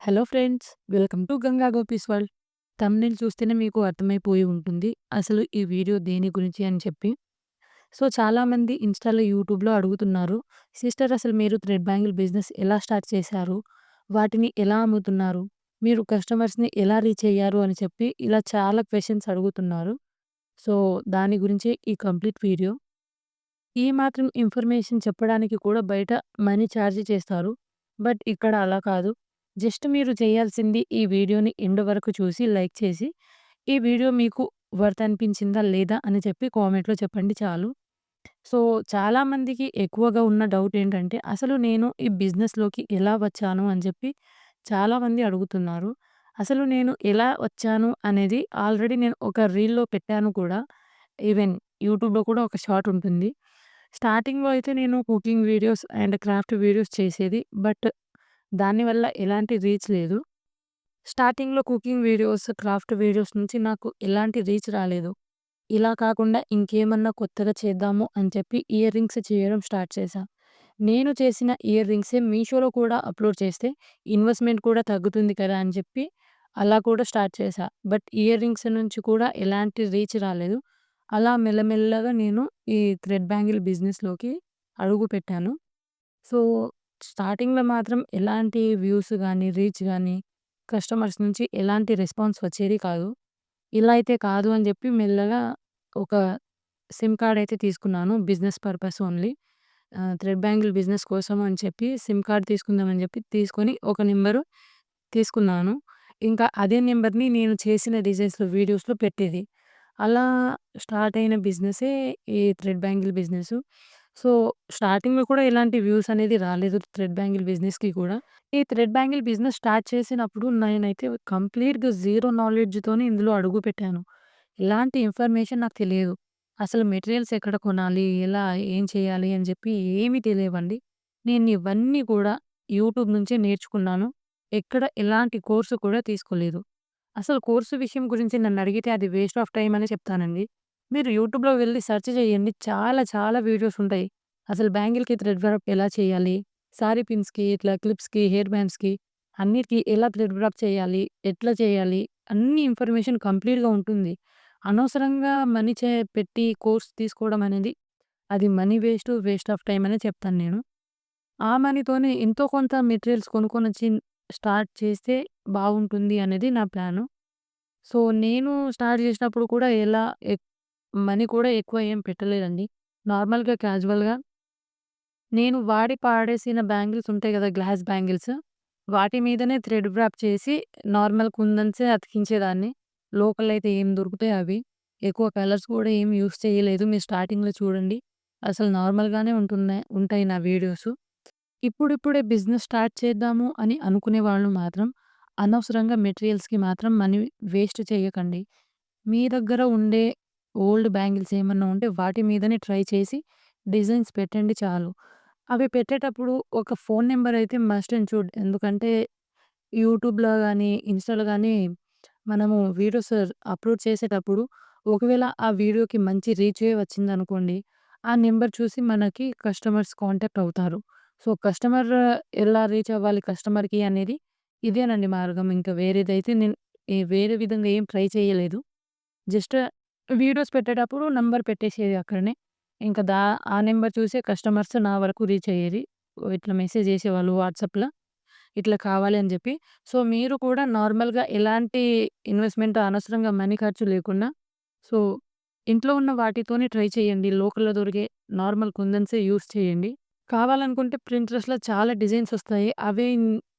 Hello friends, welcome to Ganga gopis world. Thumbnail చూస్తేనే మీకు అర్థమైపోయి ఉంటుంది అసలు ఈ వీడియో దేని గురించి అని చెప్పి. సో, చాలామంది ఇన్‌స్టాలో, యూట్యూబ్‌లో అడుగుతున్నారు. సిస్టర్, అసలు మీరు థ్రెడ్ బ్యాంగిల్ బిజినెస్ ఎలా స్టార్ట్ చేశారు? వాటిని ఎలా అమ్ముతున్నారు? మీరు కస్టమర్స్‌ని ఎలా రీచ్ అయ్యారు అని చెప్పి ఇలా చాలా క్వెషన్స్ అడుగుతున్నారు. సో, దాని గురించే ఈ కంప్లీట్ వీడియో. ఈ మాత్రం ఇన్ఫర్మేషన్ చెప్పడానికి కూడా బయట మనీ ఛార్జ్ చేస్తారు. బట్ ఇక్కడ అలా కాదు. జస్ట్ మీరు చేయాల్సింది ఈ వీడియోని ఎండ్ వరకు చూసి లైక్ చేసి, ఈ వీడియో మీకు వర్త్ అనిపించిందా లేదా అని చెప్పి కామెంట్‌లో చెప్పండి చాలు. సో, చాలామందికి ఎక్కువగా ఉన్న డౌట్ ఏంటంటే, అసలు నేను ఈ బిజినెస్‌లోకి ఎలా వచ్చాను అని చెప్పి చాలామంది అడుగుతున్నారు. అసలు నేను ఎలా వచ్చాను అనేది ఆల్రెడీ నేను ఒక రీల్‌లో పెట్టాను కూడా. ఈవెన్ యూట్యూబ్‌లో కూడా ఒక షార్ట్ ఉంటుంది. స్టార్టింగ్‌లో అయితే నేను cooking videos and craft videos చేసేది. బట్ దానివల్ల ఎలాంటి రీచ్ లేదు. స్టార్టింగ్‌లో కుకింగ్ వీడియోస్, క్రాఫ్ట్ వీడియోస్ నుంచి నాకు ఎలాంటి రీచ్ రాలేదు. ఇలా కాకుండా ఇంకేమన్నా కొత్తగా చేద్దాము అని చెప్పి ఇయర్ రింగ్స్ చేయడం స్టార్ట్ చేశా. నేను చేసిన ఇయర్ రింగ్సే మీషోలో కూడా అప్‌లోడ్ చేస్తే ఇన్వెస్ట్‌మెంట్ కూడా తగ్గుతుంది కదా అని చెప్పి అలా కూడా స్టార్ట్ చేశా. బట్ ఇయర్ రింగ్స్ నుంచి కూడా ఎలాంటి రీచ్ రాలేదు. అలా మెల్లమెల్లగా నేను ఈ థ్రెడ్ బ్యాంగిల్ బిజినెస్‌లోకి అడుగుపెట్టాను. సో, స్టార్టింగ్‌లో మాత్రం ఎలాంటి వ్యూస్ గానీ, రీచ్ గానీ, కస్టమర్స్ నుంచి ఎలాంటి రెస్పాన్స్ వచ్చేది కాదు. ఇలా అయితే కాదు అని జెప్పి మెల్లగా ఒక సిమ్ కార్డ్ అయితే తీసుకున్నాను. Business purpose only. Thread bangle business కోసం అని చెప్పి సిమ్ కార్డ్ తీసుకుందాం అని జెప్పి తీసుకొని ఒక నంబరు తీసుకున్నాను. ఇంకా అదే నంబర్‌ని నేను చేసిన డిజైన్స్‌లో, వీడియోస్‌లో పెట్టేది. అలా స్టార్ట్ అయిన బిజినెసే ఈ థ్రెడ్ బ్యాంగిల్ బిజినెసు. సో, స్టార్టింగ్‌లో కూడా ఎలాంటి వ్యూస్ అనేది రాలేదు థ్రెడ్ బ్యాంగిల్ బిజినెస్‌కి కూడా. ఈ థ్రెడ్ బ్యాంగిల్ బిజినెస్ స్టార్ట్ చేసినప్పుడు నేనైతే కంప్లీట్‌గా జీరో నాలెడ్జ్‌తోని ఇందులో అడుగుపెట్టాను. ఎలాంటి ఇన్ఫర్మేషన్ నాకు తెలియదు. అసలు మెటీరియల్స్ ఎక్కడ కొనాలి? ఎలా? ఏం చేయాలి? అని చెప్పి ఏమీ తెలియవండి. నేను ఇవన్నీ కూడా యూట్యూబ్ నుంచే నేర్చుకున్నాను. ఎక్కడ ఎలాంటి కోర్స్ కూడా తీసుకోలేదు. అసలు కోర్సు విషయం గురించి నన్నడిగితే అది వేస్ట్ ఆఫ్ టైమ్ అనే చెప్తానండి. మీరు యూట్యూబ్‌లో వెళ్లి సెర్చ్ చేయండి. చాలా చాలా వీడియోస్ ఉంటాయి. అసలు బ్యాంగిల్‌కి థ్రెడ్ వర్క్ ఎలా చేయాలి? సారీ పిన్స్‌కి, ఇట్లా క్లిప్స్‌కి, హెయిర్ బ్యాండ్స్‌కి అన్నిటికి ఎలా థ్రెడ్ వర్క్ చేయాలి? ఎట్లా చేయాలి? అన్ని ఇన్ఫర్మేషన్ కంప్లీట్‌గా ఉంటుంది. అనవసరంగా మనీ పెట్టి కోర్స్ తీసుకోవడం అనేది అది money waste, waste of time అనే చెప్తాను నేను. ఆ మనీతోనే ఎంతో కొంత మెటీరియల్స్ కొనుక్కొనొచ్చి స్టార్ట్ చేస్తే బాగుంటుంది అనేది నా ప్లాను. సో, నేను స్టార్ట్ చేసినప్పుడు కూడా ఎలా మనీ కూడా ఎక్కువ ఏం పెట్టలేదండి. నార్మల్‌గా క్యాజువల్‌గా నేను వాడి పాడేసిన బ్యాంగిల్స్ ఉంటాయి గదా! Glass bangles. వాటి మీదనే థ్రెడ్ వ్రాప్ చేసి నార్మల్ కుందన్సే అతికించేదాన్ని. లోకల్ అయితే ఏం దొరుకుతాయో అవి. ఎక్కువ కలర్స్ కూడా ఏమి యూజ్ చేయలేదు. మీరు స్టార్టింగ్‌లో చూడండి. అసలు నార్మల్‌గానే ఉంటాయి నా వీడియోసు. ఇప్పుడిప్పుడే బిజినెస్ స్టార్ట్ చేద్దాము అని అనుకునే వాళ్ళు మాత్రం అనవసరంగా మెటీరియల్స్‌కి మాత్రం మనీ వేస్ట్ చేయకండి. మీ దగ్గర ఉండే ఓల్డ్ బ్యాంగిల్స్ ఏమన్నా ఉంటే వాటి మీదనే ట్రై చేసి డిజైన్స్ పెట్టండి చాలు. అవి పెట్టేటప్పుడు ఒక ఫోను నంబర్ అయితే మస్ట్ అండ్ షుడ్. ఎందుకంటే యూట్యూబ్‌లో గానీ, ఇన్‌స్టాలో గానీ మనము వీడియోస్ అప్‌లోడ్ చేసేటప్పుడు ఒకవేళ ఆ వీడియోకి మంచి రీచే వచ్చిందనుకోండి, ఆ నంబర్ చూసి మనకి కస్టమర్స్ కాంటాక్ట్ అవుతారు. సో, కస్టమర్ ఎలా రీచ్ అవ్వాలి కస్టమర్‌కి అనేది ఇదేనండి మార్గం. ఇంకా వేరేదైతే నేను వేరే విధంగా ఏం ట్రై చేయలేదు. జస్ట్ వీడియోస్ పెట్టేటప్పుడు నంబర్ పెట్టేసేది అక్కడనే. ఇంకా ఆ నంబర్ చూసే కస్టమర్స్ నా వరకు రీచ్ అయ్యేది. ఇట్లా మెసేజ్ చేసేవాళ్ళు వాట్సాప్‌లో. ఇట్లా కావాలి అని జెప్పి. సో, మీరు కూడా నార్మల్‌గా ఎలాంటి ఇన్వెస్ట్‌మెంట్ అనవసరంగా మనీ ఖర్చు లేకుండా సో, ఇంట్లో ఉన్న వాటితోనే ట్రై చేయండి. లోకల్‌లో దొరికే నార్మల్ కుందన్సే యూజ్ చేయండి. కావాలనుకుంటే ప్రింట్రెస్ట్‌లో చాలా డిజైన్స్ ఒస్తాయి. అవే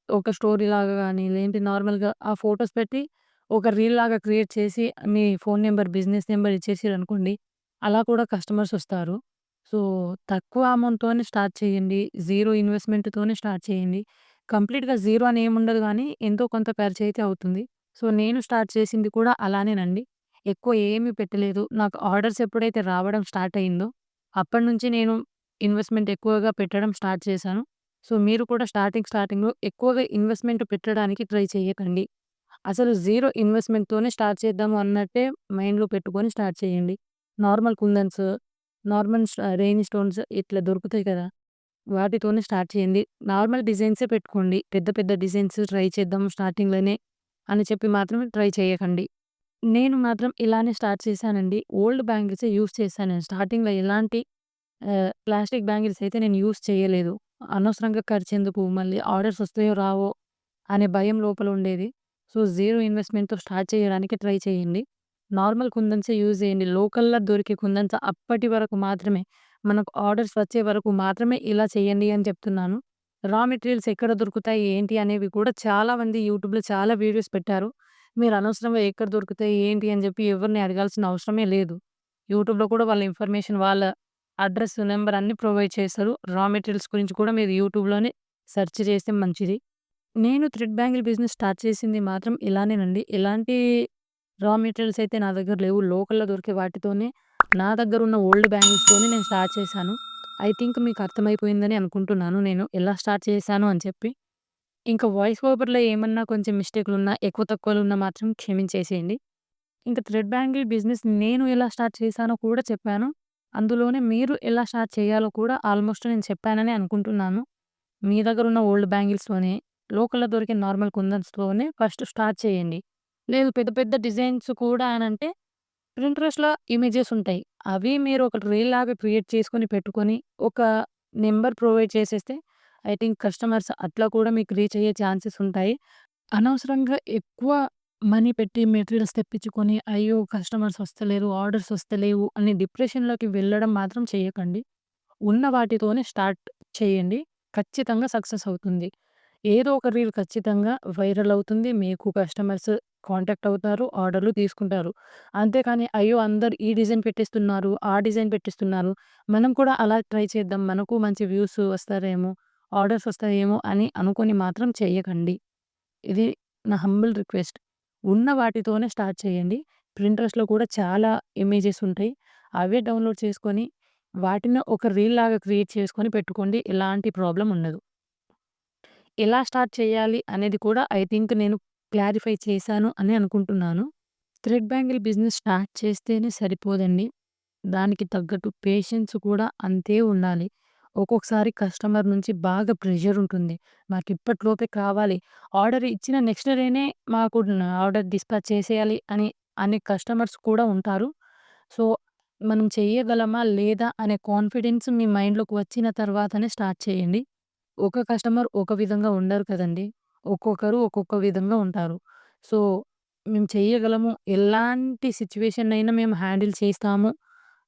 ఒక స్టోరీలాగా గాని, లేదంటే నార్మల్‌గా ఆ ఫోటోస్ పెట్టి ఒక రీల్‌లాగా క్రియేట్ చేసి మీ ఫోను నంబర్, బిజినెస్ నంబర్ ఇచ్చేసిరనుకోండి. అలా కూడా కస్టమర్స్ ఒస్తారు. సో, తక్కువ అమౌంట్‌తోనే స్టార్ట్ చేయండి. జీరో ఇన్వెస్ట్‌మెంట్‌తోనే స్టార్ట్ చేయండి. కంప్లీట్‌గా జీరో అని ఏముండదు గానీ, ఎంతో కొంత ఖర్చయితే అవుతుంది. సో, నేను స్టార్ట్ చేసింది కూడా అలానేనండి. ఎక్కువ ఏమి పెట్టలేదు. నాకు ఆర్డర్స్ ఎప్పుడైతే రావడం స్టార్ట్ అయిందో, అప్పటినుంచి నేను ఇన్వెస్ట్‌మెంట్ ఎక్కువగా పెట్టడం స్టార్ట్ చేశాను. సో, మీరు కూడా స్టార్టింగ్‌లో ఎక్కువగా ఇన్వెస్ట్‌మెంట్ పెట్టడానికి ట్రై చేయకండి. అసలు జీరో ఇన్వెస్ట్‌మెంట్‌తోనే స్టార్ట్ చేద్దాము అన్నట్టే మైండ్‌లో పెట్టుకొని స్టార్ట్ చేయండి. నార్మల్ కుందన్స్, నార్మల్ రెయిన్ స్టోన్స్ ఇట్లా దొరుకుతాయి కదా! వాటితోనే స్టార్ట్ చేయండి. నార్మల్ డిజైన్సే పెట్టుకోండి. పెద్ద పెద్ద డిజైన్స్ ట్రై చేద్దాం స్టార్టింగ్‌లోనే అని చెప్పి మాత్రం ట్రై చేయకండి. నేను మాత్రం ఇలానే స్టార్ట్ చేశానండి. ఓల్డ్ బ్యాంగిల్సే యూజ్ చేశాను నేను. స్టార్టింగ్‌లో ఎలాంటి ప్లాస్టిక్ బ్యాంగిల్స్ అయితే నేను యూజ్ చేయలేదు. అనవసరంగా ఖర్చెందుకు, మళ్ళీ ఆర్డర్స్ వస్తాయో రావో అనే భయం లోపల ఉండేది. సో, జీరో ఇన్వెస్ట్‌మెంట్‌తో స్టార్ట్ చేయడానికి ట్రై చేయండి. నార్మల్ కుందన్సే యూజ్ చేయండి. లోకల్‌లో దొరికే కుందన్స్ అప్పటి వరకు మాత్రమే, మనకు ఆర్డర్స్ వచ్చే వరకు మాత్రమే ఇలా చేయండి అని చెప్తున్నాను. రా మెటీరియల్స్ ఎక్కడ దొరుకుతాయి, ఏంటి అనేవి కూడా చాలామంది యూట్యూబ్‌లో చాలా వీడియోస్ పెట్టారు. మీరు అనవసరంగా ఎక్కడ దొరుకుతాయి, ఏంటి అని చెప్పి ఎవరిని అడగాల్సిన అవసరమే లేదు. యూట్యూబ్‌లో కూడా వాళ్ళ ఇన్ఫర్మేషన్, వాళ్ళ అడ్రెస్, నంబర్ అన్నీ ప్రొవైడ్ చేస్తారు. రా మెటీరియల్స్ గురించి కూడా మీరు యూట్యూబ్‌లోనే సెర్చ్ చేస్తే మంచిది. నేను థ్రెడ్ బ్యాంగిల్ బిజినెస్ స్టార్ట్ చేసింది మాత్రం ఇలానేనండి. ఎలాంటి రా మెటీరియల్స్ అయితే నా దగ్గర లేవు. లోకల్‌లో దొరికే వాటితోనే, నా దగ్గరున్న ఓల్డ్ బ్యాంగిల్స్‌తోనే నేను స్టార్ట్ చేశాను. ఐ థింక్ మీకు అర్థమైపోయిందని అనుకుంటున్నాను నేను ఎలా స్టార్ట్ చేశాను అని చెప్పి. ఇంకా వాయిస్ ఓవర్‌లో ఏమన్నా కొంచెం మిస్టేక్‌లున్నా, ఎక్కువ తక్కువలున్నా మాత్రం క్షమించేసేయండి. ఇంక థ్రెడ్ బ్యాంగిల్ బిజినెస్ నేను ఎలా స్టార్ట్ చేశానో కూడా చెప్పాను. అందులోనే మీరు ఎలా స్టార్ట్ చేయాలో కూడా ఆల్మోస్ట్ నేను చెప్పాననే అనుకుంటున్నాను. మీ దగ్గరున్న ఓల్డ్ బ్యాంగిల్స్‌తోనే, లోకల్‌లో దొరికే నార్మల్ కుందన్స్‌తోనే ఫస్ట్ స్టార్ట్ చేయండి. లేదు పెద్ద పెద్ద డిజైన్స్ కూడా అనంటే పింట్రెస్ట్‌లో ఇమేజెస్ ఉంటాయి. అవి మీరు ఒక రీల్ లాగా క్రియేట్ చేసుకొని పెట్టుకొని, ఒక నంబర్ ప్రొవైడ్ చేసేస్తే ఐ థింక్ కస్టమర్స్ అట్లా కూడా మీకు రీచ్ అయ్యే ఛాన్సెస్ ఉంటాయి. అనవసరంగా ఎక్కువ మనీ పెట్టి మెటీరియల్స్ తెప్పించుకొని, అయ్యో! కస్టమర్స్ వస్తలేరు, ఆర్డర్స్ వస్తలేవు అని డిప్రెషన్‌లోకి వెళ్ళడం మాత్రం చేయకండి. ఉన్న వాటితోనే స్టార్ట్ చేయండి. ఖచ్చితంగా సక్సెస్ అవుతుంది. ఏదో ఒక రీల్ ఖచ్చితంగా వైరల్ అవుతుంది. మీకు కస్టమర్స్ కాంటాక్ట్ అవుతారు. ఆర్డర్‌లు తీసుకుంటారు. అంతేకాని అయ్యో! అందరూ ఈ డిజైన్ పెట్టిస్తున్నారు, ఆ డిజైన్ పెట్టిస్తున్నారు, మనం కూడా అలా ట్రై చేద్దాం, మనకు మంచి వ్యూస్ వస్తారేమో, ఆర్డర్స్ వస్తాయేమో అని అనుకోని మాత్రం చేయకండి. ఇది నా హంబుల్ రిక్వెస్ట్. ఉన్న వాటితోనే స్టార్ట్ చేయండి. పింట్రెస్ట్‌లో కూడా చాలా ఇమేజెస్ ఉంటాయి. అవే డౌన్‌లోడ్ చేసుకొని, వాటిని ఒక రీల్ లాగా క్రియేట్ చేసుకొని పెట్టుకోండి. ఎలాంటి ప్రాబ్లమ్ ఉండదు. ఎలా స్టార్ట్ చేయాలి అనేది కూడా ఐ థింక్ నేను క్లారిఫై చేశాను అని అనుకుంటున్నాను. థ్రెడ్ బ్యాంగిల్ బిజినెస్ స్టార్ట్ చేస్తేనే సరిపోదండి. దానికి తగ్గట్టు పేషెన్స్ కూడా అంతే ఉండాలి. ఒక్కొక్కసారి కస్టమర్ నుంచి బాగా ప్రెషర్ ఉంటుంది. మాకిప్పటిలోపే కావాలి. ఆర్డర్ ఇచ్చిన నెక్స్ట్ డేనే మాకు ఆర్డర్ డిస్పాచ్ చేసేయాలి అని అనే కస్టమర్స్ కూడా ఉంటారు. సో, మనం చెయ్యగలమా లేదా అనే కాన్ఫిడెన్స్ మీ మైండ్‌లోకి వచ్చిన తర్వాతనే స్టార్ట్ చేయండి. ఒక కస్టమర్ ఒక విధంగా ఉండరు కదండీ! ఒక్కొక్కరు ఒక్కొక్క విధంగా ఉంటారు. సో, మేము చెయ్యగలము, ఎలాంటి సిట్యుయేషన్‌నైనా మేము హ్యాండిల్ చేస్తాము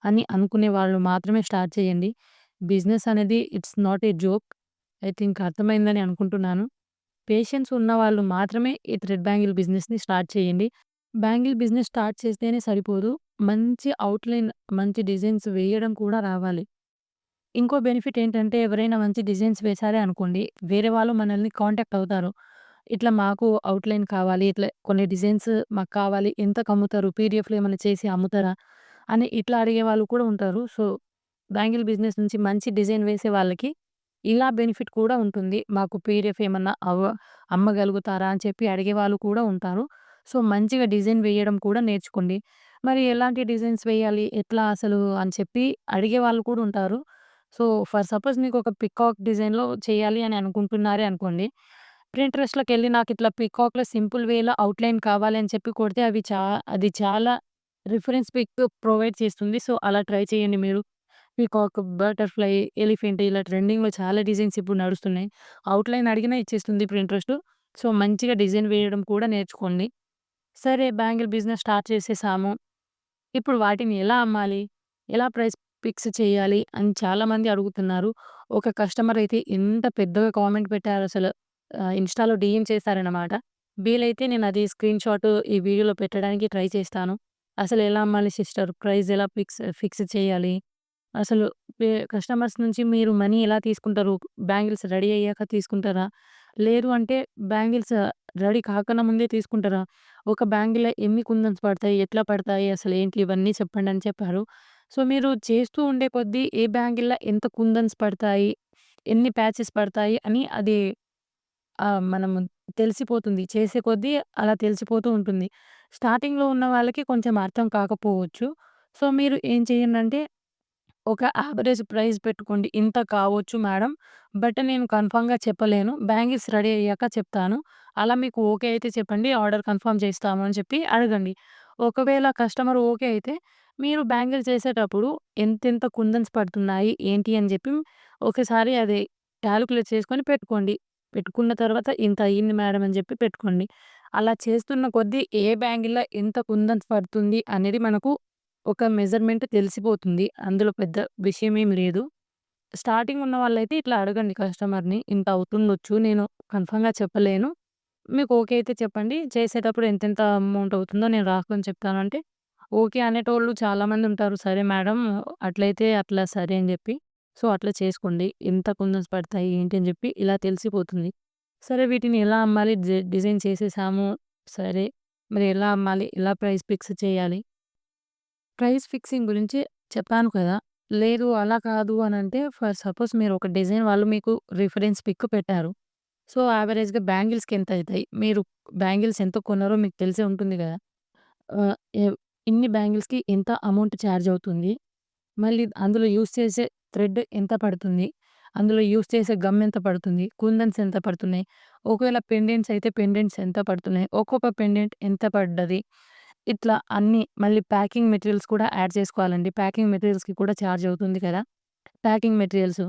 అని అనుకునే వాళ్ళు మాత్రమే స్టార్ట్ చేయండి. బిజినెస్ అనేది it's not a joke. I think అర్థమైందని అనుకుంటున్నాను. పేషెన్స్ ఉన్నవాళ్ళు మాత్రమే ఈ థ్రెడ్ బ్యాంగిల్ బిజినెస్‌ని స్టార్ట్ చేయండి. బ్యాంగిల్ బిజినెస్ స్టార్ట్ చేస్తేనే సరిపోదు. మంచి ఔట్‌లైన్, మంచి డిజైన్స్ వేయడం కూడా రావాలి. ఇంకో బెనిఫిట్ ఏంటంటే ఎవరైనా మంచి డిజైన్స్ వేశారే అనుకోండి, వేరే వాళ్ళు మనల్ని కాంటాక్ట్ అవుతారు. ఇట్లా మాకు ఔట్‌లైన్ కావాలి, ఇట్లా కొన్ని డిజైన్స్ మాకు కావాలి, ఎంతకమ్ముతారు? పీడీఎఫ్‌లో ఏమన్నా చేసి అమ్ముతారా? అని ఇట్లా అడిగే వాళ్ళు కూడా ఉంటారు. సో, బ్యాంగిల్ బిజినెస్ నుంచి మంచి డిజైన్ వేసే వాళ్ళకి ఇలా బెనిఫిట్ కూడా ఉంటుంది. మాకు పీడీఎఫ్ ఏమన్నా అమ్మగలుగుతారా? అని చెప్పి అడిగేవాళ్ళు కూడా ఉంటారు. సో, మంచిగా డిజైన్ వేయడం కూడా నేర్చుకోండి. మరి ఎలాంటి డిజైన్స్ వేయాలి? ఎట్లా అసలు అని చెప్పి అడిగేవాళ్ళు కూడా ఉంటారు. సో, ఫర్ సపోజ్ మీకొక పికాక్ డిజైన్‌లో చేయాలి అని అనుకుంటున్నారే అనుకోండి. ప్రింట్రెస్ట్‌లోకెళ్ళి నాకిట్లా పికాక్‌లో సింపుల్ వేలో ఔట్‌లైన్ కావాలి అని చెప్పి కొడితే అది చాలా రిఫరెన్స్ పిక్ ప్రొవైడ్ చేస్తుంది. సో, అలా ట్రై చేయండి మీరు. పీకాక్, బటర్‌ఫ్లై, ఎలిఫెంట్ ఇలా ట్రెండింగ్‌లో చాలా డిజైన్స్ ఇప్పుడు నడుస్తున్నాయి. ఔట్‌లైన్ అడిగినా ఇచ్చేస్తుంది ప్రింట్రెస్ట్. సో, మంచిగా డిజైన్ వేయడం కూడా నేర్చుకోండి. సరే బ్యాంగిల్ బిజినెస్ స్టార్ట్ చేసేసాము. ఇప్పుడు వాటిని ఎలా అమ్మాలి? ఎలా ప్రైస్ ఫిక్స్ చేయాలి? అని చాలామంది అడుగుతున్నారు. ఒక కస్టమర్ అయితే ఎంత పెద్దగా కామెంట్ పెట్టారసలు. ఇన్‌స్టాలో డీఎం చేశారనమాట. వీలైతే నేనది స్క్రీన్‌షాట్ ఈ వీడియోలో పెట్టడానికి ట్రై చేస్తాను. అసలెలా అమ్మాలి సిస్టర్? ప్రైస్ ఎలా ఫిక్స్ చేయాలి? అసలు కస్టమర్స్ నుంచి మీరు మనీ ఎలా తీసుకుంటారు? బ్యాంగిల్స్ రెడీ అయ్యాక తీసుకుంటారా? లేదు అంటే బ్యాంగిల్స్ రెడీ కాకన్నా ముందే తీసుకుంటారా? ఒక బ్యాంగిల్‌లో ఎన్ని కుందన్స్ పడతాయి? ఎట్లా పడతాయి? అసలేంటి? ఇవన్నీ చెప్పండని చెప్పారు. సో, మీరు చేస్తూ ఉండే కొద్దీ ఏ బ్యాంగిల్‌లో ఎంత కుందన్స్ పడతాయి? ఎన్ని ప్యాచెస్ పడతాయి? అని అది మనము తెలిసిపోతుంది. చేసే కొద్దీ అలా తెలిసిపోతూ ఉంటుంది. స్టార్టింగ్‌లో ఉన్న వాళ్ళకి కొంచెం అర్థం కాకపోవచ్చు. సో, మీరు ఏం చేయండంటే ఒక యావరేజ్ ప్రైస్ పెట్టుకోండి. ఇంత కావచ్చు మేడం. బట్ నేను కన్ఫర్మ్‌గా చెప్పలేను. బ్యాంగిల్స్ రెడీ అయ్యాక చెప్తాను. అలా మీకు ఓకే అయితే చెప్పండి. ఆర్డర్ కన్ఫర్మ్ చేస్తాము అని చెప్పి అడగండి. ఒకవేళ కస్టమర్ ఓకే అయితే మీరు బ్యాంగిల్స్ చేసేటప్పుడు ఎంతెంత కుందన్స్ పడుతున్నాయి, ఏంటి అని చెప్పి ఒకసారి అది కాలిక్యులేట్ చేసుకొని పెట్టుకోండి. పెట్టుకున్న తర్వాత ఇంత అయింది మేడం అని చెప్పి పెట్టుకోండి. అలా చేస్తున్న కొద్దీ ఏ బ్యాంగిల్‌లో ఎంత కుందన్స్ పడుతుంది అనేది మనకు ఒక మెజర్‌మెంట్ తెలిసిపోతుంది. అందులో పెద్ద విషయమేమి లేదు. స్టార్టింగ్ ఉన్న వాళ్ళైతే ఇట్లా అడగండి కస్టమర్‌ని. ఇంత అవుతుండొచ్చు. నేను కన్ఫర్మ్‌గా చెప్పలేను. మీకు ఓకే అయితే చెప్పండి. చేసేటప్పుడు ఎంతెంత అమౌంట్ అవుతుందో నేను రాసుకొని చెప్తాను అంటే, ఓకే అనేటోళ్ళు చాలామంది ఉంటారు. సరే మేడం అట్లయితే అట్లా సరే అని జెప్పి. సో, అట్లా చేసుకోండి. ఎంత కుందన్స్ పడతాయి ఏంటి అని జెప్పి ఇలా తెలిసిపోతుంది. సరే వీటిని ఎలా అమ్మాలి? డిజైన్ చేసేసాము. సరే మరి ఎలా అమ్మాలి? ఎలా ప్రైస్ ఫిక్స్ చేయాలి? ప్రైస్ ఫిక్సింగ్ గురించి చెప్పాను కదా! లేదు అలా కాదు అనంటే ఫర్ సపోజ్ మీరు ఒక డిజైన్ వాళ్ళు మీకు రిఫరెన్స్ పిక్ పెట్టారు. సో, యావరేజ్‌గా బ్యాంగిల్స్‌కి ఎంతయితాయి? మీరు బ్యాంగిల్స్ ఎంత కొన్నారో మీకు తెలిసే ఉంటుంది గదా! ఆహ్, ఎవ్ ఇన్ని బ్యాంగిల్స్‌కి ఎంత అమౌంట్ చార్జ్ అవుతుంది? మళ్ళీ అందులో యూజ్ చేసే థ్రెడ్ ఎంత పడుతుంది? అందులో యూజ్ చేసే గమ్ ఎంత పడుతుంది? కుందన్స్ ఎంత పడుతున్నాయి? ఒకవేళ పెండెంట్స్ అయితే పెండెంట్స్ ఎంత పడుతున్నాయి? ఒక్కొక్క పెండెంట్ ఎంత పడ్డది? ఇట్లా అన్నీ మళ్ళీ ప్యాకింగ్ మెటీరియల్స్ కూడా యాడ్ చేసుకోవాలండి. ప్యాకింగ్ మెటీరియల్స్‌కి కూడా చార్జ్ అవుతుంది కదా! ప్యాకింగ్ మెటీరియల్స్,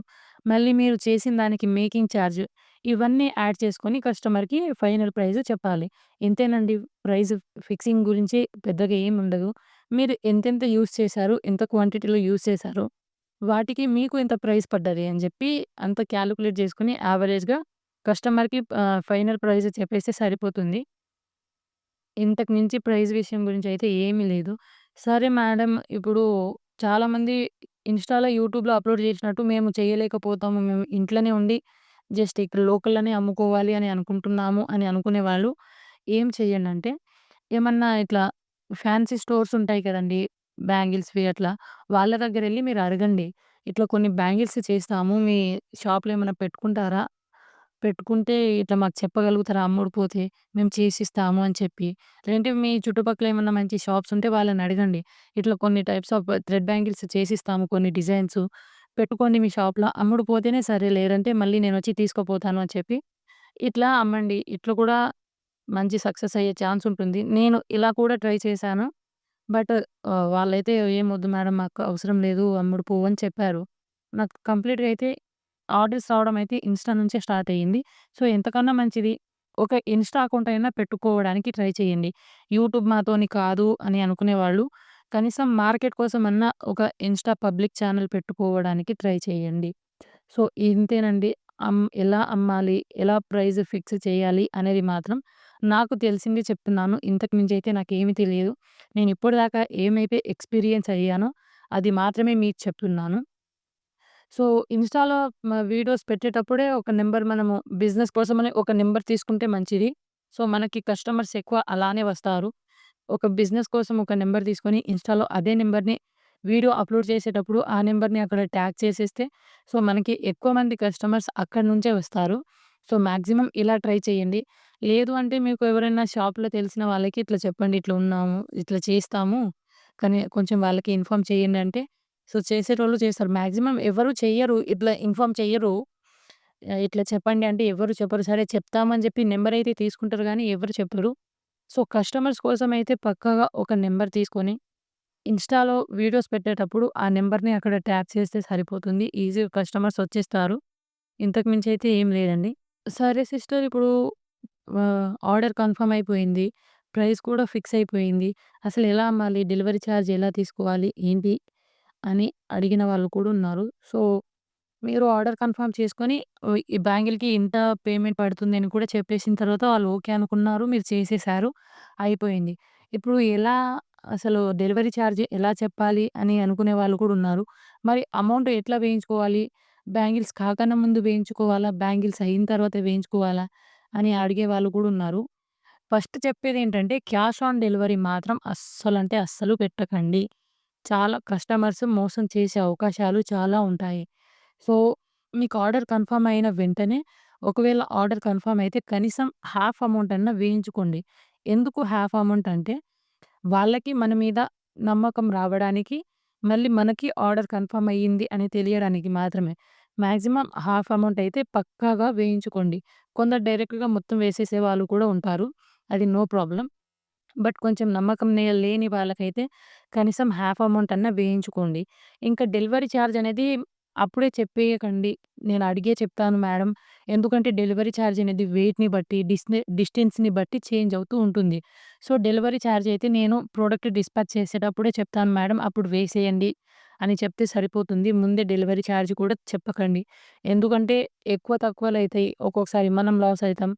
మళ్ళీ మీరు చేసిన దానికి మేకింగ్ చార్జ్ ఇవన్నీ యాడ్ చేసుకొని కస్టమర్‌కి ఫైనల్ ప్రైస్ చెప్పాలి. ఇంతేనండి. ప్రైస్ ఫిక్సింగ్ గురించి పెద్దగా ఏముండదు. మీరు ఎంతెంత యూజ్ చేశారు, ఎంత క్వాంటిటీలో యూజ్ చేశారో, వాటికి మీకు ఇంత ప్రైస్ పడ్డది అని జెప్పి అంత క్యాలిక్యులేట్ చేసుకొని యావరేజ్‌గా కస్టమర్‌కి ఫైనల్ ప్రైస్ చెప్పేస్తే సరిపోతుంది. ఇంతకు మించి ప్రైస్ విషయం గురించయితే ఏమీ లేదు. సరే మేడం ఇప్పుడు చాలామంది ఇన్‌స్టాలో, యూట్యూబ్‌లో అప్‌లోడ్ చేసినట్టు మేము చేయలేకపోతాము. మేము ఇంట్లోనే ఉండి జస్ట్ ఇక్కడ లోకల్‌లోనే అమ్ముకోవాలి అని అనుకుంటున్నాము అని అనుకునేవాళ్ళు ఏం చేయండంటే, ఏమన్నా ఇట్లా ఫ్యాన్సీ స్టోర్స్ ఉంటాయి కదండీ! బ్యాంగిల్స్‌వి అట్లా. వాళ్ళ దగ్గరెళ్లి మీరు అడగండి. ఇట్లా కొన్ని బ్యాంగిల్స్ చేస్తాము. మీ షాప్‌లో ఏమన్నా పెట్టుకుంటారా? పెట్టుకుంటే ఇట్లా మాకు చెప్పగలుగుతారా అమ్ముడుపోతే? మేము చేసిస్తాము అని చెప్పి. లేదంటే మీ చుట్టుపక్కల ఏమన్నా మంచి షాప్స్ ఉంటే వాళ్ళని అడగండి. ఇట్లా కొన్ని టైప్స్ ఆఫ్ థ్రెడ్ బ్యాంగిల్స్ చేసిస్తాము కొన్ని డిజైన్స్. పెట్టుకోండి మీ షాప్‌లో. అమ్ముడుపోతేనే సరే, లేదంటే మళ్ళీ నేనొచ్చి తీసుకుపోతాను అని చెప్పి ఇట్లా అమ్మండి. ఇట్లా కూడా మంచి సక్సెస్ అయ్యే ఛాన్స్ ఉంటుంది. నేను ఇలా కూడా ట్రై చేశాను. బట్ వాళ్ళైతే "ఏమొద్దు మేడం మాకు అవసరం లేదు. అమ్ముడు పోవు" అని చెప్పారు. నాకు కంప్లీట్‌గా అయితే ఆర్డర్స్ రావడం అయితే ఇన్‌స్టా నుంచే స్టార్ట్ అయ్యింది. సో, ఎంతకన్నా మంచిది ఒక ఇన్‌స్టా అకౌంట్ అయినా పెట్టుకోవడానికి ట్రై చేయండి. యూట్యూబ్ మాతోని కాదు అని అనుకునేవాళ్ళు కనీసం మార్కెట్ కోసమన్నా ఒక ఇన్‌స్టా పబ్లిక్ ఛానెల్ పెట్టుకోవడానికి ట్రై చేయండి. సో, ఇంతేనండి. ఎలా అమ్మాలి? ఎలా ప్రైస్ ఫిక్స్ చేయాలి? అనేది మాత్రం నాకు తెలిసింది చెప్తున్నాను. ఇంతకు మించయితే నాకేమీ తెలియదు. నేను ఇప్పటిదాకా ఏమైతే ఎక్స్‌పీరియన్స్ అయ్యానో అది మాత్రమే మీకు చెప్తున్నాను. సో, ఇన్‌స్టాలో వీడియోస్ పెట్టేటప్పుడే ఒక నంబర్ మనము బిజినెస్ కోసమని ఒక నంబర్ తీసుకుంటే మంచిది. సో, మనకి కస్టమర్స్ ఎక్కువ అలానే వస్తారు. ఒక బిజినెస్ కోసం ఒక నంబర్ తీసుకొని ఇన్‌స్టాలో అదే నంబర్‌ని వీడియో అప్‌లోడ్ చేసేటప్పుడు ఆ నంబర్‌ని అక్కడ ట్యాగ్ చేసేస్తే సో, మనకి ఎక్కువ మంది కస్టమర్స్ అక్కడి నుంచే వస్తారు. సో, మాక్సిమం ఇలా ట్రై చేయండి. లేదు అంటే మీకు ఎవరైనా షాప్‌లో తెలిసిన వాళ్ళకి ఇట్లా చెప్పండి. ఇట్లా ఉన్నాము, ఇట్లా చేస్తాము. కానీ కొంచెం వాళ్ళకి ఇన్ఫార్మ్ చేయండి అంటే సో, చేసేటోళ్ళు చేస్తారు. మాక్సిమం ఎవరు చెయ్యరు. ఇట్లా ఇన్ఫార్మ్ చెయ్యరు. ఇట్లా చెప్పండి అంటే ఎవరు చెప్పరు. సరే చెప్తామని చెప్పి నంబర్ అయితే తీసుకుంటారు గానీ ఎవరు చెప్పరు. సో, కస్టమర్స్ కోసమైతే పక్కాగా ఒక నంబర్ తీసుకొని ఇన్‌స్టాలో వీడియోస్ పెట్టేటప్పుడు ఆ నంబర్‌ని అక్కడ ట్యాగ్ చేస్తే సరిపోతుంది. ఈజీగా కస్టమర్స్ వచ్చేస్తారు. ఇంతకు మించి అయితే ఏం లేదండి. సరే సిస్టర్ ఇప్పుడు ఆర్డర్ కన్ఫర్మ్ అయిపోయింది. ప్రైస్ కూడా ఫిక్స్ అయిపోయింది. అసలెలా అమ్మాలి? డెలివరీ చార్జ్ ఎలా తీసుకోవాలి? ఏంటి? అని అడిగిన వాళ్ళు కూడా ఉన్నారు. సో, మీరు ఆర్డర్ కన్ఫర్మ్ చేసుకొని ఈ బ్యాంగిల్‌కి ఇంత పేమెంట్ పడుతుందని కూడా చెప్పేసిన తర్వాత వాళ్ళు ఓకే అనుకున్నారు. మీరు చేసేసారు. అయిపోయింది. ఇప్పుడు ఎలా అసలు డెలివరీ చార్జ్ ఎలా చెప్పాలి అని అనుకునే వాళ్ళు కూడా ఉన్నారు. మరి అమౌంట్ ఎట్లా వేయించుకోవాలి? బ్యాంగిల్స్ కాకన్నా ముందు వేయించుకోవాలా? బ్యాంగిల్స్ అయిన తర్వాత వేయించుకోవాలా? అని అడిగే వాళ్ళు కూడా ఉన్నారు. ఫస్ట్ చెప్పేదేంటంటే క్యాష్ ఆన్ డెలివరీ మాత్రం అస్సలంటే అస్సలు పెట్టకండి. చాలా కస్టమర్స్ మోసం చేసే అవకాశాలు చాలా ఉంటాయి. సో, మీకు ఆర్డర్ కన్ఫర్మ్ అయిన వెంటనే ఒకవేళ ఆర్డర్ కన్ఫర్మ్ అయితే కనీసం హాఫ్ అమౌంట్ అన్నా వేయించుకోండి. ఎందుకు హాఫ్ అమౌంట్ అంటే వాళ్ళకి మన మీద నమ్మకం రావడానికి మళ్ళీ మనకి ఆర్డర్ కన్ఫర్మ్ అయ్యింది అని తెలియడానికి మాత్రమే. మాక్సిమం హాఫ్ అమౌంట్ అయితే పక్కాగా వేయించుకోండి. కొందరు డైరెక్ట్‌గా మొత్తం వేసేసే వాళ్ళు కూడా ఉంటారు. అది నో ప్రాబ్లమ్. బట్ కొంచెం నమ్మకం లేని వాళ్ళకైతే కనీసం హాఫ్ అమౌంట్ అన్నా వేయించుకోండి. ఇంకా డెలివరీ చార్జ్ అనేది అప్పుడే చెప్పేయకండి. నేను అడిగే చెప్తాను మేడం. ఎందుకంటే డెలివరీ చార్జ్ అనేది వెయిట్‌ని బట్టి, డిస్టెన్స్‌ని బట్టి చేంజ్ అవుతూ ఉంటుంది. సో, డెలివరీ చార్జ్ అయితే నేను ప్రొడక్ట్ డిస్పాచ్ చేసేటప్పుడే చెప్తాను మేడం. అప్పుడు వేసేయండి అని చెప్తే సరిపోతుంది. ముందే డెలివరీ చార్జ్ కూడా చెప్పకండి. ఎందుకంటే ఎక్కువ తక్కువలైతాయి. ఒక్కొక్కసారి మనం లాస్ అయితాం.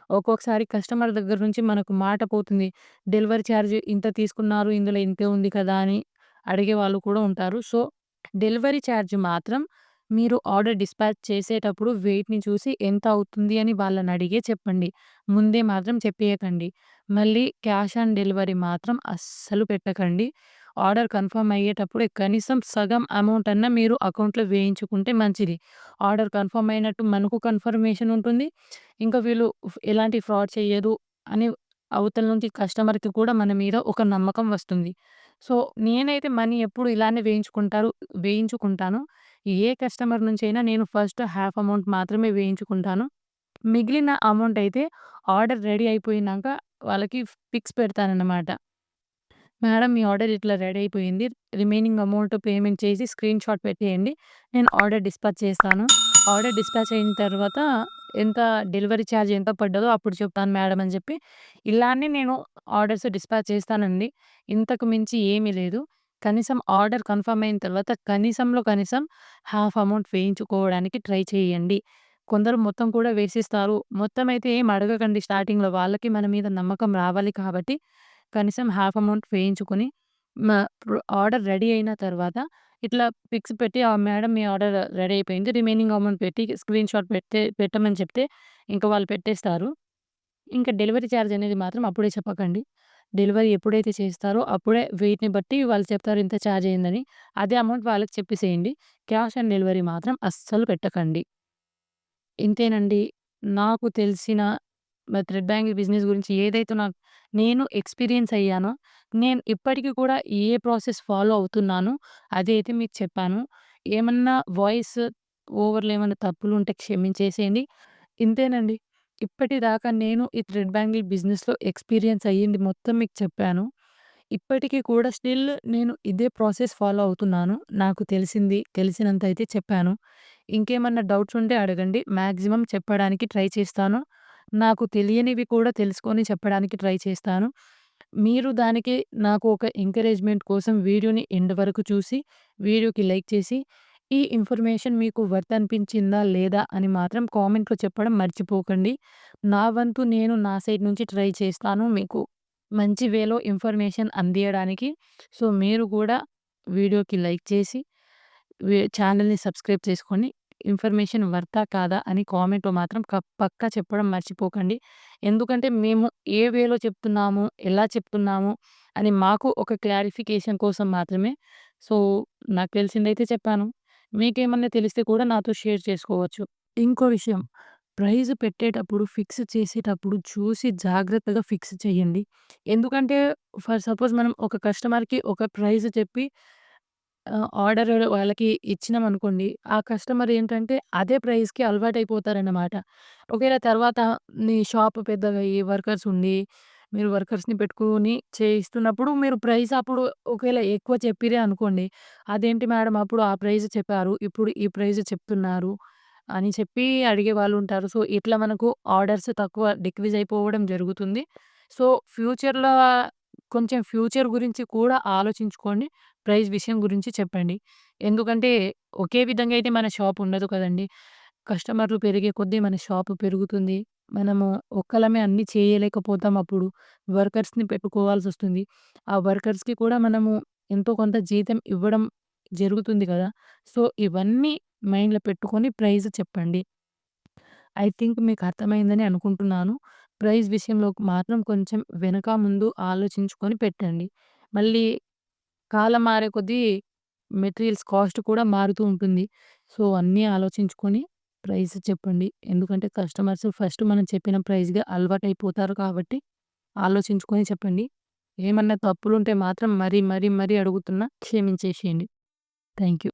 ఒక్కొక్కసారి కస్టమర్ దగ్గర నుంచి మనకు మాట పోతుంది. డెలివరీ చార్జ్ ఇంత తీసుకున్నారు. ఇందులో ఇంతే ఉంది కదా! అని అడిగేవాళ్ళు కూడా ఉంటారు. సో, డెలివరీ చార్జ్ మాత్రం మీరు ఆర్డర్ డిస్పాచ్ చేసేటప్పుడు వెయిట్‌ని చూసి ఎంత అవుతుంది అని వాళ్ళని అడిగే చెప్పండి. ముందే మాత్రం చెప్పేయకండి. మళ్ళీ క్యాష్ ఆన్ డెలివరీ మాత్రం అస్సలు పెట్టకండి. ఆర్డర్ కన్ఫర్మ్ అయ్యేటప్పుడే కనీసం సగం అమౌంట్ అన్నా మీరు అకౌంట్‌లో వేయించుకుంటే మంచిది. ఆర్డర్ కన్ఫర్మ్ అయినట్టు మనకు కన్ఫర్మేషన్ ఉంటుంది. ఇంకా వీళ్ళు ఎలాంటి ఫ్రాడ్ చెయ్యరు అని అవతల నుంచి కస్టమర్‌కి కూడా మన మీద ఒక నమ్మకం వస్తుంది. సో, నేనైతే మనీ ఎప్పుడు ఇలానే వేయించుకుంటాను. ఏ కస్టమర్ నుంచైనా నేను ఫస్ట్ హాఫ్ అమౌంట్ మాత్రమే వేయించుకుంటాను. మిగిలిన అమౌంట్ అయితే ఆర్డర్ రెడీ అయిపోయినాక వాళ్ళకి పిక్స్ పెడతానన్నమాట. మేడం మీ ఆర్డర్ ఇట్లా రెడీ అయిపోయింది. రిమైనింగ్ అమౌంట్ పేమెంట్ చేసి స్క్రీన్‌షాట్ పెట్టేయండి. నేను ఆర్డర్ డిస్పాచ్ చేస్తాను. ఆర్డర్ డిస్పాచ్ అయిన తర్వాత ఎంత డెలివరీ చార్జ్ ఎంత పడ్డదో అప్పుడు చెప్తాను మేడం అని చెప్పి, ఇలానే నేను ఆర్డర్స్ డిస్పాచ్ చేస్తానండి. ఇంతకు మించి ఏమీ లేదు. కనీసం ఆర్డర్ కన్ఫర్మ్ అయిన తర్వాత కనీసంలో కనీసం హాఫ్ అమౌంట్ వేయించుకోవడానికి ట్రై చేయండి. కొందరు మొత్తం కూడా వేసిస్తారు. మొత్తం అయితే ఏం అడగకండి స్టార్టింగ్‌లో. వాళ్ళకి మన మీద నమ్మకం రావాలి కాబట్టి కనీసం హాఫ్ అమౌంట్ వేయించుకొని మ ఆర్డర్ రెడీ అయిన తర్వాత ఇట్లా పిక్స్ పెట్టి మేడం మీ ఆర్డర్ రెడీ అయిపోయింది. రిమైనింగ్ అమౌంట్ పెట్టి స్క్రీన్‌షాట్ పెట్టమని చెప్తే ఇంక వాళ్ళు పెట్టేస్తారు. ఇంకా డెలివరీ చార్జ్ అనేది మాత్రం అప్పుడే చెప్పకండి. డెలివరీ ఎప్పుడైతే చేస్తారో అప్పుడే వెయిట్‌ని బట్టి వాళ్ళు చెప్తారు ఇంత చార్జ్ అయిందని. అదే అమౌంట్ వాళ్ళకి చెప్పేసేయండి. క్యాష్ ఆన్ డెలివరీ మాత్రం అస్సలు పెట్టకండి. ఇంతేనండి. నాకు తెలిసిన థ్రెడ్ బ్యాంగిల్ బిజినెస్ గురించి ఏదైతే నేను ఎక్స్‌పీరియన్స్ అయ్యానో, నేను ఇప్పటికి కూడా ఏ ప్రాసెస్ ఫాలో అవుతున్నానో అదైతే మీకు చెప్పాను. ఏమన్నా వాయిస్ ఓవర్‌లో ఏమన్నా తప్పులుంటే క్షమించేసేయండి. ఇంతేనండి. ఇప్పటిదాకా నేను ఈ థ్రెడ్ బ్యాంగిల్ బిజినెస్‌లో ఎక్స్‌పీరియన్స్ అయ్యింది మొత్తం మీకు చెప్పాను. ఇప్పటికి కూడా స్టిల్ నేను ఇదే ప్రాసెస్ ఫాలో అవుతున్నాను. నాకు తెలిసినంత అయితే చెప్పాను. ఇంకేమన్నా డౌట్స్ ఉంటే అడగండి. మాక్సిమం చెప్పడానికి ట్రై చేస్తాను. నాకు తెలియనివి కూడా తెలుసుకొని చెప్పడానికి ట్రై చేస్తాను. మీరు దానికి నాకు ఒక ఎంకరేజ్‌మెంట్ కోసం వీడియోని ఎండ్ వరకు చూసి, వీడియోకి లైక్ చేసి, ఈ ఇన్ఫర్మేషన్ మీకు వర్త్ అనిపించిందా? లేదా? అని మాత్రం కామెంట్‌లో చెప్పడం మర్చిపోకండి. నా వంతు నేను నా సైడ్ నుంచి ట్రై చేస్తాను మీకు మంచి వేలో ఇన్ఫర్మేషన్ అందియడానికి. సో, మీరు కూడా వీడియోకి లైక్ చేసి, ఛానెల్‌ని సబ్స్క్రైబ్ చేసుకొని, ఇన్ఫర్మేషన్ వర్తా? కాదా? అని కామెంట్‌లో మాత్రం పక్కా చెప్పడం మర్చిపోకండి. ఎందుకంటే మేము ఏ వేలో చెప్తున్నాము, ఎలా చెప్తున్నాము అని మాకు ఒక క్లారిఫికేషన్ కోసం మాత్రమే. సో, నాకు తెలిసిందైతే చెప్పాను. మీకేమన్నా తెలిస్తే కూడా నాతో షేర్ చేసుకోవచ్చు. ఇంకో విషయం ప్రైజ్ పెట్టేటప్పుడు, ఫిక్స్ చేసేటప్పుడు చూసి జాగ్రత్తగా ఫిక్స్ చేయండి. ఎందుకంటే ఫర్ సపోజ్ మనం ఒక కస్టమర్‌కి ఒక ప్రైజ్ చెప్పి ఆర్డర్ వాళ్ళకి ఇచ్చినామనుకోండి. ఆ కస్టమర్ ఏంటంటే అదే ప్రైస్‌కి అలవాటైపోతారన్నమాట. ఒకవేళ తర్వాత మీ షాప్ పెద్దగయ్యి వర్కర్స్ ఉండి, మీరు వర్కర్స్‌ని పెట్టుకొని చేయిస్తున్నప్పుడు మీరు ప్రైస్ అప్పుడు ఒకవేళ ఎక్కువ చెప్పిర్రే అనుకోండి. అదేంటి మేడం అప్పుడు ఆ ప్రైస్ చెప్పారు. ఇప్పుడు ఈ ప్రైస్ చెప్తున్నారు అని చెప్పి అడిగేవాళ్ళుంటారు. సో, ఇట్లా మనకు ఆర్డర్స్ తక్కువ డిక్రీజ్ అయిపోవడం జరుగుతుంది. సో, ఫ్యూచర్‌లో కొంచెం ఫ్యూచర్ గురించి కూడా ఆలోచించుకోండి. ప్రైస్ విషయం గురించి చెప్పండి. ఎందుకంటే, ఒకే విధంగా అయితే మన షాప్ ఉండదు కదండీ! కస్టమర్‌లు పెరిగే కొద్దీ మన షాపు పెరుగుతుంది. మనము ఒక్కలమే అన్నీ చేయలేకపోతాం అప్పుడు. వర్కర్స్‌ని పెట్టుకోవాల్సొస్తుంది. ఆ వర్కర్స్‌కి కూడా మనము ఎంతో కొంత జీతం ఇవ్వడం జరుగుతుంది కదా! సో, ఇవన్నీ మైండ్‌లో పెట్టుకొని ప్రైస్ చెప్పండి. ఐ థింక్ మీకు అర్థమైందని అనుకుంటున్నాను. ప్రైస్ విషయంలో మాత్రం కొంచెం వెనక ముందు ఆలోచించుకొని పెట్టండి. మళ్ళీ కాలం మారే కొద్దీ మెటీరియల్స్ కాస్ట్ కూడా మారుతూ ఉంటుంది. సో, అన్నీ ఆలోచించుకొని ప్రైస్ చెప్పండి. ఎందుకంటే కస్టమర్స్ ఫస్ట్ మనం చెప్పిన ప్రైస్‌గా అలవాటైపోతారు కాబట్టి ఆలోచించుకొని చెప్పండి. ఏమన్నా తప్పులుంటే మాత్రం మరీ అడుగుతున్నా క్షమించేసేయండి. Thank you.